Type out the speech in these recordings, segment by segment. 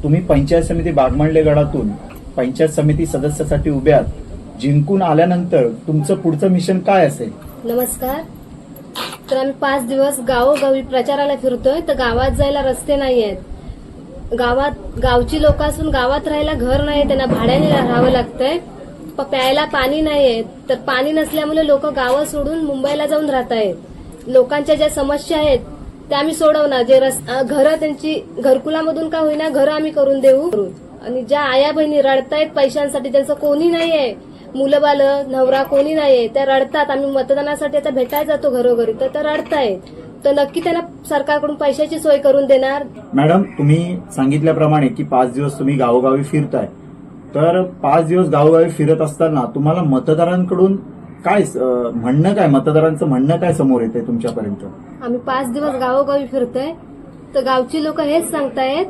तुम्ही पंचायत समिती बागमांडले गडातून पंचायत समिती सदस्यासाठी उभ्यात, जिंकून आल्यानंतर तुमचं पुढचं मिशन काय असेल? नमस्कार. तर आम्ही 5 दिवस गावोगावी प्रचाराला फिरतोय, तर गावात जायला रस्ते नाही आहेत. गावची लोक असून गावात राहायला घर नाही, त्यांना भाड्याने राहावं लागतंय. प्यायला पाणी नाहीये, तर पाणी नसल्यामुळे लोक गावं सोडून मुंबईला जाऊन राहत आहेत. लोकांच्या ज्या समस्या आहेत त्या आम्ही सोडवणार. जे घरं त्यांची घरकुलामधून का होईना घरं आम्ही करून देऊ. आणि ज्या आया बहिणी रडतायत पैशांसाठी, त्यांचं कोणी नाहीये, मुलं बालं नवरा कोणी नाहीये, त्या रडतात. आम्ही मतदानासाठी आता भेटायला जातो घरोघरी, तर रडतायत. तर नक्की त्यांना सरकारकडून पैशाची सोय करून देणार. मॅडम, तुम्ही सांगितल्याप्रमाणे की 5 दिवस तुम्ही गावोगावी फिरताय, तर 5 दिवस गावोगावी फिरत असताना तुम्हाला मतदारांकडून काय म्हणणं, काय मतदारांचं म्हणणं काय समोर येते तुमच्यापर्यंत? आम्ही 5 दिवस गावोगावी फिरतोय, तर गावची लोक हेच सांगतायत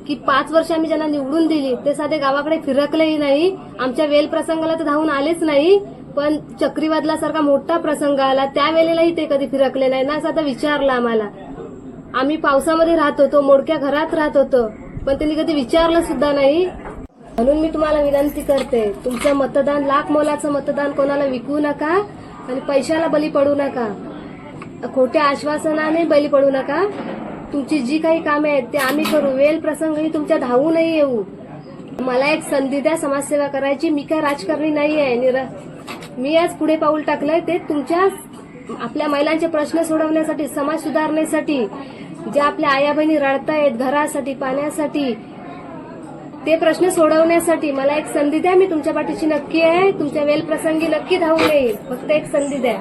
की 5 वर्ष आम्ही ज्यांना निवडून दिली ते साधे गावाकडे फिरकलेही नाही. आमच्या वेल प्रसंगाला तर धावून आलेच नाही, पण चक्रीवादलासारखा मोठा प्रसंग आला त्यावेळेलाही ते कधी फिरकले नाही ना. साधं विचारलं आम्हाला. आम्ही पावसामध्ये राहत होतो, मोडक्या घरात राहत होतो, पण त्यांनी कधी विचारलं सुद्धा नाही. म्हणून मी तुम्हाला विनंती करते, तुमचं मतदान लाख मोलाचं मतदान कोणाला विकू नका आणि पैशाला बली पडू नका, खोट्या आश्वासनाने बली पडू नका. तुमची जी काही कामे आहेत ते आम्ही करू. वेल प्रसंगही तुमच्या धावू नाही येऊ. मला एक संधी द्या समाजसेवा करायची. मी काय राजकारणी नाही आहे. मी आज पुढे पाऊल टाकलंय ते तुमच्या आपल्या महिलांचे प्रश्न सोडवण्यासाठी, समाज सुधारण्यासाठी. ज्या आपल्या आया बहिणी रडतायत घरासाठी, पाण्यासाठी, ते प्रश्न सोडवण्यासाठी मला एक संधी द्या. मी तुमच्या पाठीशी नक्की आहे. तुमच्या वेल प्रसंगी नक्की धावून येईल. फक्त एक संधी द्या.